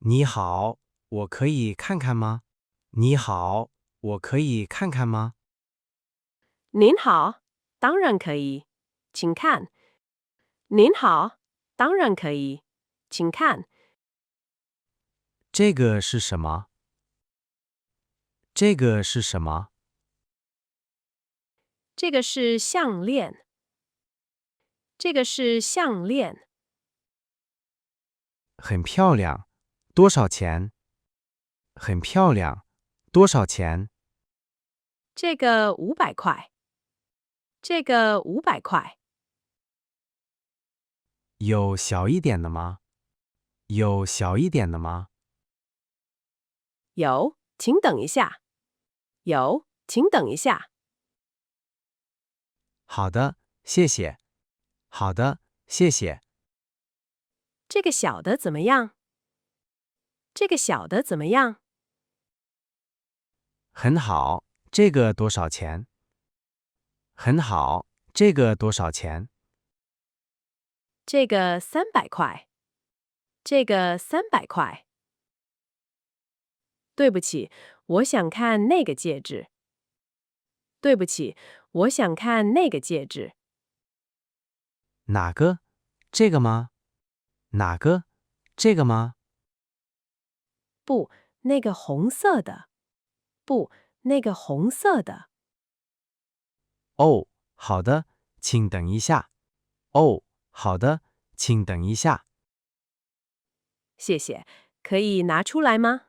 你好，我可以看看吗？你好，我可以看看吗？您好，当然可以，请看。您好，当然可以，请看。这个是什么？这个是什么？这个是项链，这个是项链，很漂亮，多少钱？很漂亮，多少钱？这个500块，这个500块。有小一点的吗？有小一点的吗？有，请等一下。有，请等一下。好的，谢谢。好的，谢谢。这个小的怎么样？这个小的怎么样？很好，这个多少钱？很好，这个多少钱？这个300块，这个300块。对不起，我想看那个戒指。对不起，我想看那个戒指。哪个？这个吗？哪个？这个吗？不，那个红色的。不，那个红色的。哦，好的，请等一下。哦，好的，请等一下。谢谢，可以拿出来吗？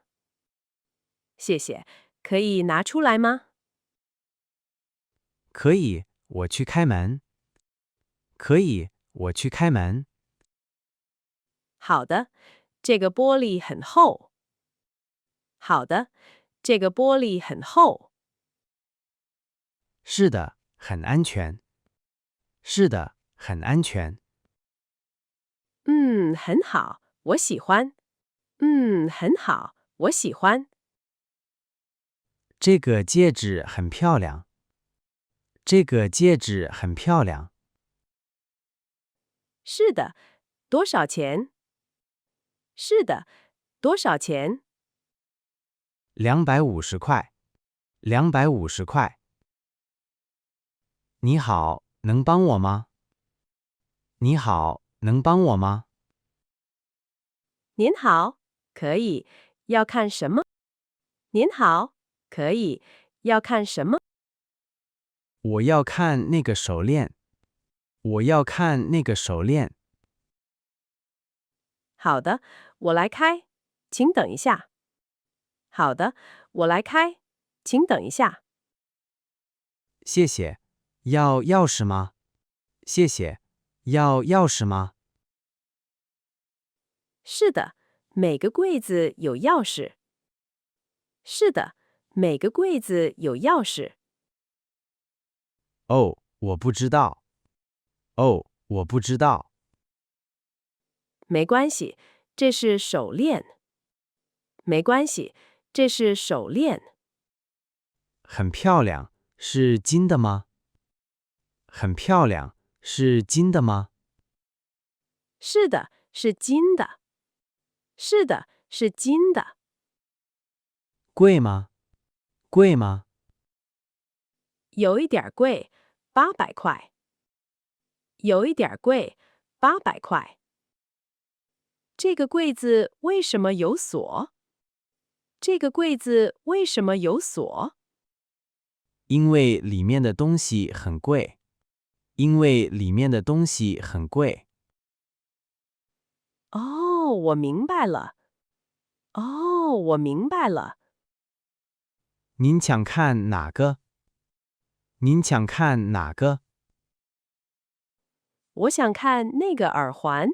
谢谢，可以拿出来吗？可以，我去开门。可以，我去开门。好的，这个玻璃很厚。好的，这个玻璃很厚。是的，很安全。是的，很安全。很好，我喜欢。很好，我喜欢。这个戒指很漂亮。这个戒指很漂亮。是的，多少钱？是的，多少钱？250块。250块。你好，能帮我吗？你好，能帮我吗？您好，可以，要看什么？您好，可以，要看什么？我要看那个手链。我要看那个手链。好的，我来开，请等一下。好的，我来开，请等一下。谢谢。要钥匙吗？谢谢。要钥匙吗？是的，每个柜子有钥匙。是的，每个柜子有钥匙。哦，我不知道。哦，我不知道。没关系，这是手链。没关系，这是手链。很漂亮，是金的吗？很漂亮，是金的吗？是的，是金的。是的，是金的。贵吗？贵吗？有一点儿贵，800块。有一点儿贵，800块。这个柜子为什么有锁？这个柜子为什么有锁？因为里面的东西很贵。因为里面的东西很贵。哦，我明白了。哦，我明白了。您想看哪个？您想看哪个？我想看那个耳环。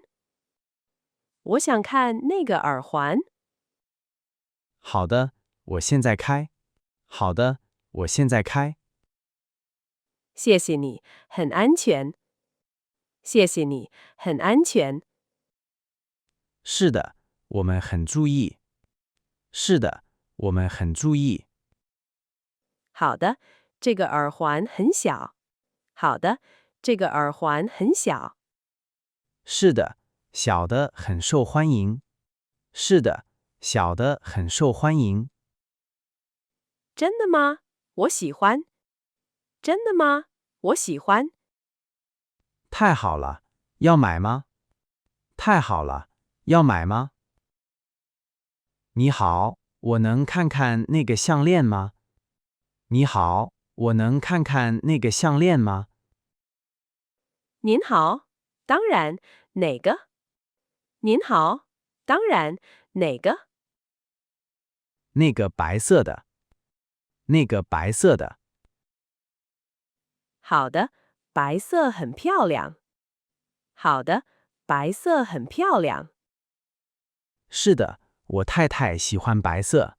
我想看那个耳环。好的，我现在开。好的，我现在开。谢谢你，很安全。谢谢你，很安全。是的，我们很注意。是的，我们很注意。好的，这个耳环很小。好的，这个耳环很小。是的，小的很受欢迎。是的，小的很受欢迎。真的吗？我喜欢。真的吗？我喜欢。太好了，要买吗？太好了，要买吗？你好，我能看看那个项链吗？你好，我能看看那个项链吗？您好，当然，哪个？您好，当然，哪个？那个白色的，那个白色的。好的，白色很漂亮。好的，白色很漂亮。是的，我太太喜欢白色。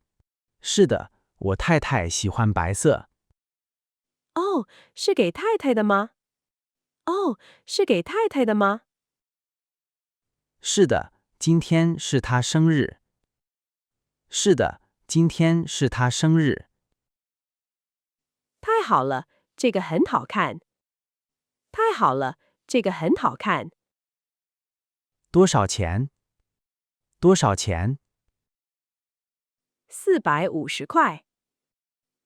是的，我太太喜欢白色。哦，是给太太的吗？哦，是给太太的吗？是的，今天是她生日。是的，今天是她生日。太好了，这个很好看。太好了，这个很好看。多少钱？多少钱？ 450块。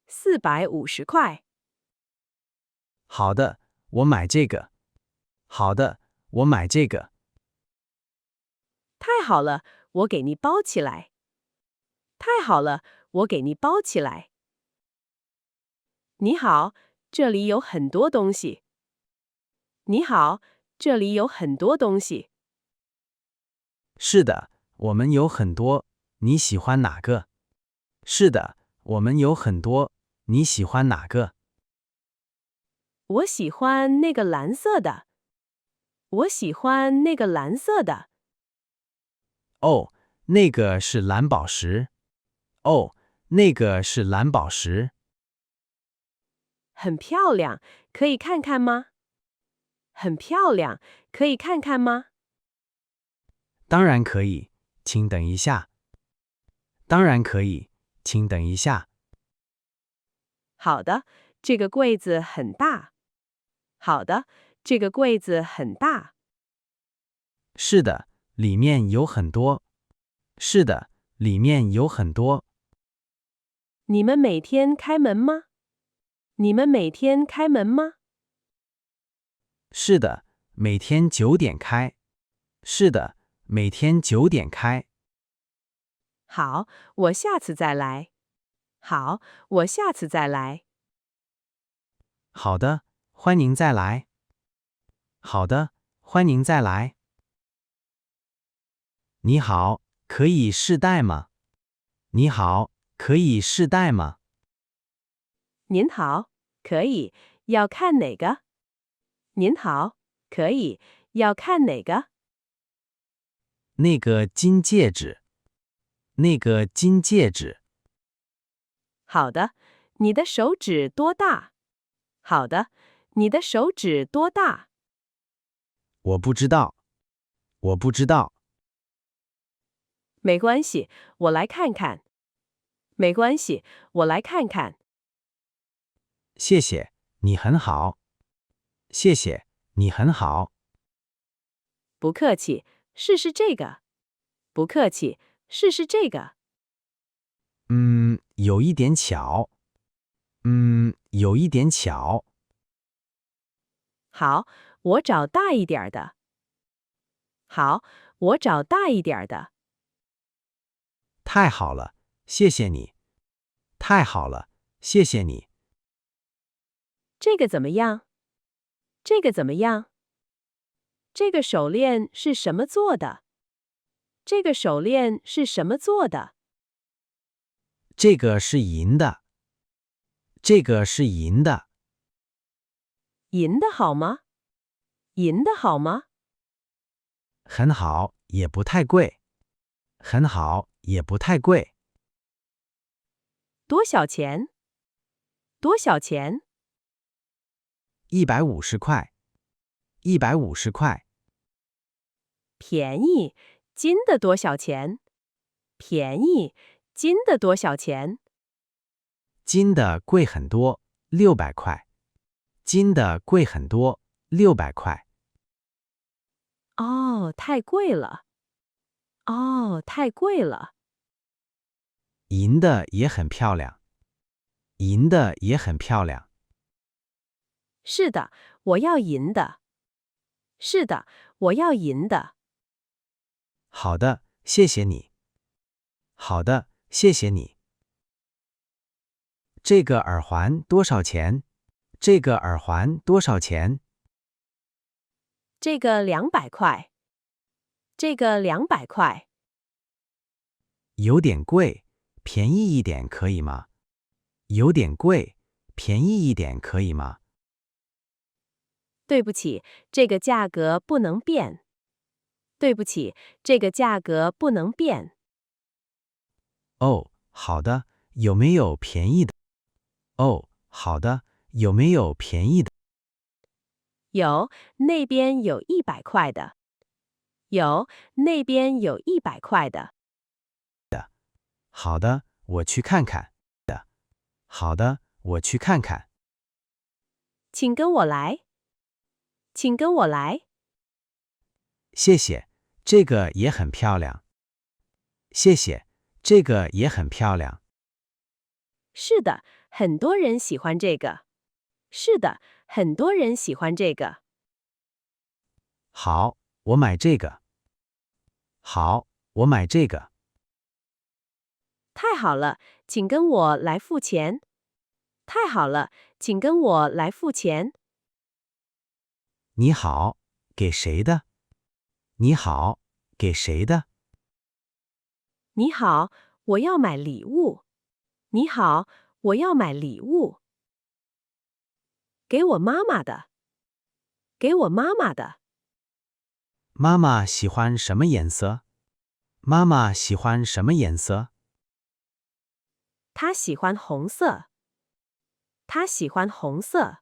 450块。好的，我买这个。好的，我买这个。太好了，我给你包起来。太好了，我给你包起来。你好，这里有很多东西。你好，这里有很多东西。是的，我们有很多。你喜欢哪个？是的，我们有很多。你喜欢哪个？我喜欢那个蓝色的。我喜欢那个蓝色的。哦，那个是蓝宝石。哦，那个是蓝宝石。很漂亮，可以看看吗？很漂亮，可以看看吗？当然可以，请等一下。当然可以，请等一下。好的，这个柜子很大。好的，这个柜子很大。是的，里面有很多。是的，里面有很多。你们每天开门吗？你们每天开门吗？是的，每天9点开。是的，每天9点开。好，我下次再来。好，我下次再来。好的，欢迎再来。好的，欢迎再来。你好，可以试戴吗？你好，可以试戴吗？您好，可以，要看哪个？您好，可以，要看哪个？那个金戒指。那个金戒指。好的，你的手指多大？好的，你的手指多大？我不知道。我不知道。没关系，我来看看。没关系，我来看看。谢谢，你很好。谢谢，你很好。不客气，试试这个。不客气，试试这个。有一点巧。有一点巧。好，我找大一点儿的。好，我找大一点儿的。太好了，谢谢你。太好了，谢谢你。这个怎么样？这个怎么样？这个手链是什么做的？这个手链是什么做的？这个是银的。这个是银的。银的好吗？银的好吗？很好，也不太贵。很好，也不太贵。多少钱？多少钱？ 150块。150块。便宜。金的多少钱？便宜。金的多少钱？金的贵很多，600块。金的贵很多，600块。哦，太贵了。哦，太贵了。银的也很漂亮。银的也很漂亮。是的，我要银的。是的，我要银的。好的，谢谢你。好的，谢谢你。这个耳环多少钱？这个耳环多少钱？这个200块。这个200块。有点贵，便宜一点可以吗？有点贵，便宜一点可以吗？对不起，这个价格不能变。对不起，这个价格不能变。哦，好的，有没有便宜的？哦，好的，有没有便宜的？有，那边有100块的。有，那边有100块的。好的，我去看看。好的，我去看看。请跟我来。请跟我来。谢谢，这个也很漂亮。谢谢，这个也很漂亮。是的，很多人喜欢这个。是的，很多人喜欢这个。好，我买这个。好，我买这个。太好了，请跟我来付钱。太好了，请跟我来付钱。你好，给谁的？你好，给谁的？你好，我要买礼物。你好，我要买礼物。给我妈妈的。给我妈妈的。妈妈喜欢什么颜色？妈妈喜欢什么颜色？她喜欢红色。她喜欢红色。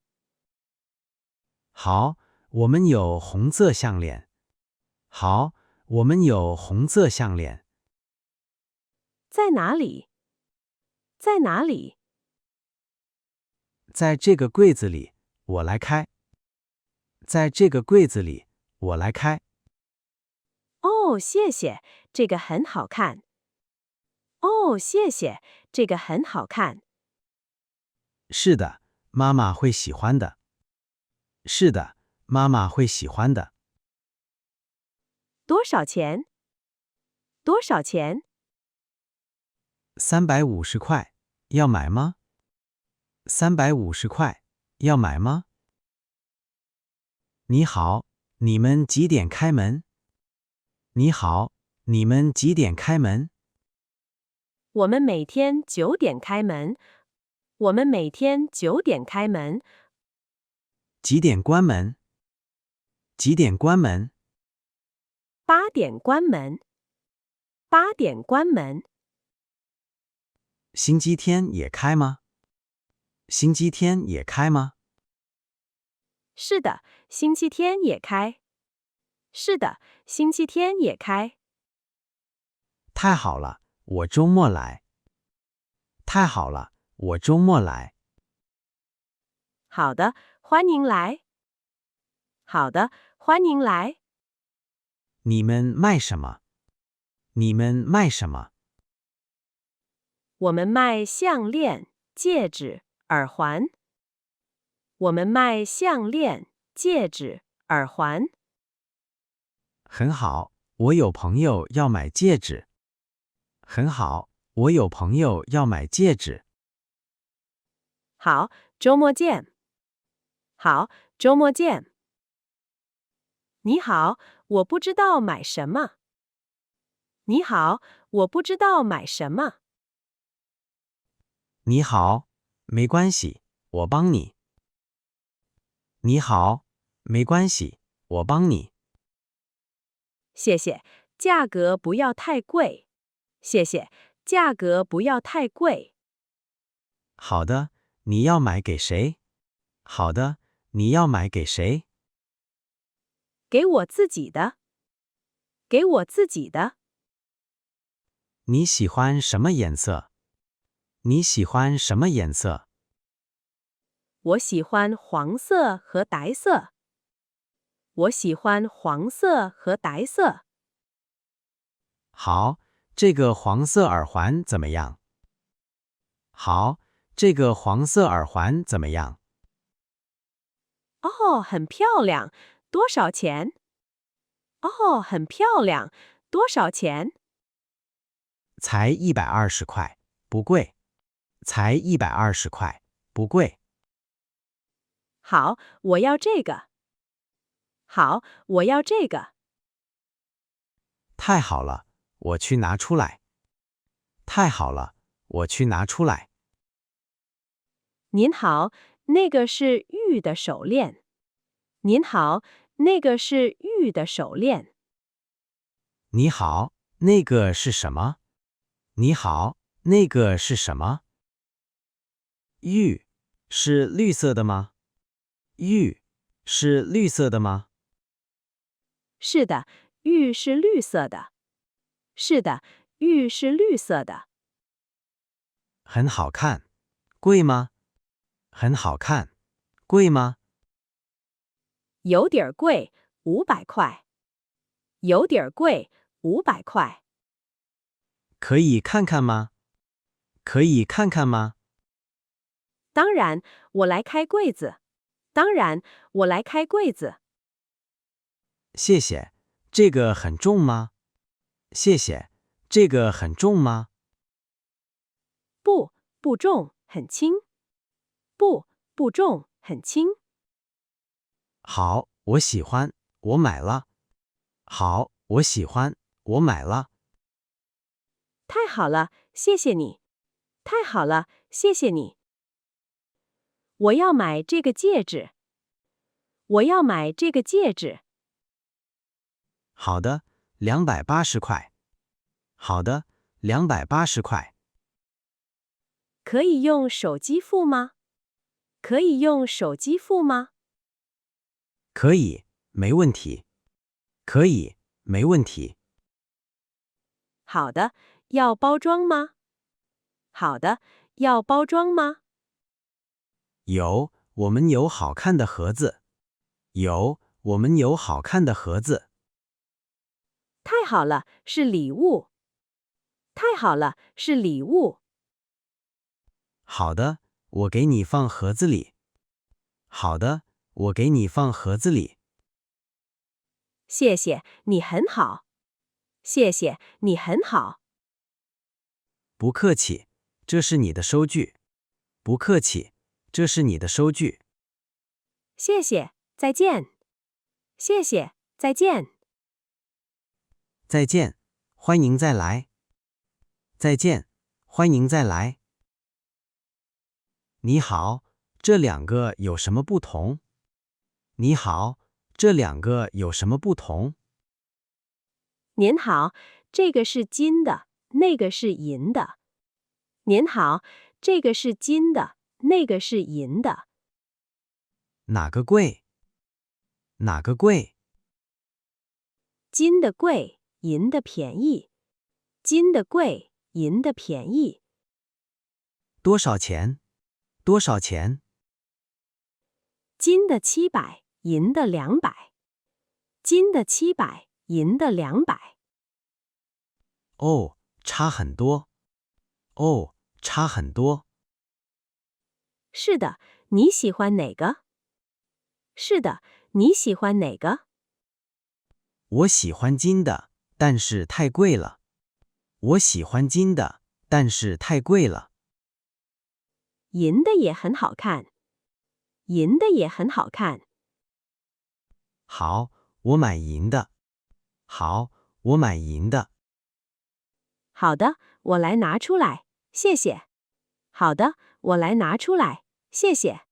好，我们有红色项链。好，我们有红色项链。在哪里？在哪里？在这个柜子里，我来开。在这个柜子里，我来开。哦，谢谢，这个很好看。哦，谢谢，这个很好看。是的，妈妈会喜欢的。是的，妈妈会喜欢的。多少钱？多少钱？ 350块，要买吗？350块，要买吗？你好，你们几点开门？你好，你们几点开门？我们每天9点开门。我们每天9点开门。几点关门？几点关门？ 8点关门。8点关门。星期天也开吗？星期天也开吗？是的，星期天也开。是的，星期天也开。太好了，我周末来。太好了，我周末来。好的，欢迎来。好的，欢迎来。你们卖什么？你们卖什么？我们卖项链、戒指、耳环。我们卖项链、戒指、耳环。很好，我有朋友要买戒指。很好，我有朋友要买戒指。好，周末见。好，周末见。你好，我不知道买什么。你好，我不知道买什么。你好，没关系，我帮你。你好，没关系，我帮你。谢谢，价格不要太贵。谢谢，价格不要太贵。好的，你要买给谁？好的，你要买给谁？给我自己的。给我自己的。你喜欢什么颜色？你喜欢什么颜色？我喜欢黄色和白色。我喜欢黄色和白色。好，这个黄色耳环怎么样？好，这个黄色耳环怎么样？哦，很漂亮，多少钱？哦，很漂亮，多少钱？才120块，不贵。才120块，不贵。好，我要这个。好，我要这个。太好了，我去拿出来。太好了，我去拿出来。您好，那个是玉的手链。您好，那个是玉的手链。你好，那个是什么？你好，那个是什么？玉，是绿色的吗？玉，是绿色的吗？是的，玉是绿色的。是的，玉是绿色的。很好看，贵吗？很好看，贵吗？有点儿贵，500块。有点儿贵，500块。可以看看吗？可以看看吗？当然，我来开柜子。当然，我来开柜子。谢谢。这个很重吗？谢谢。这个很重吗？不，不重，很轻。不，不重，很轻。好，我喜欢，我买了。好，我喜欢，我买了。太好了，谢谢你。太好了，谢谢你。我要买这个戒指。我要买这个戒指。好的，280块。好的，280块。可以用手机付吗？可以用手机付吗？可以，没问题。可以，没问题。好的，要包装吗？好的，要包装吗？有，我们有好看的盒子。有，我们有好看的盒子。太好了，是礼物。太好了，是礼物。好的，我给你放盒子里。好的，我给你放盒子里。谢谢，你很好。谢谢，你很好。不客气，这是你的收据。不客气，这是你的收据。谢谢，再见。谢谢，再见。再见，欢迎再来。再见，欢迎再来。你好，这两个有什么不同？你好，这两个有什么不同？您好，这个是金的，那个是银的。您好，这个是金的，那个是银的。哪个贵？哪个贵？金的贵，银的便宜。金的贵，银的便宜。多少钱？多少钱？金的700，银的200。金的700，银的200。哦，差很多。哦，差很多。是的，你喜欢哪个？是的，你喜欢哪个？我喜欢金的，但是太贵了。我喜欢金的，但是太贵了。银的也很好看。银的也很好看。好，我买银的。好，我买银的。好的，我来拿出来，谢谢。好的，我来拿出来，谢谢。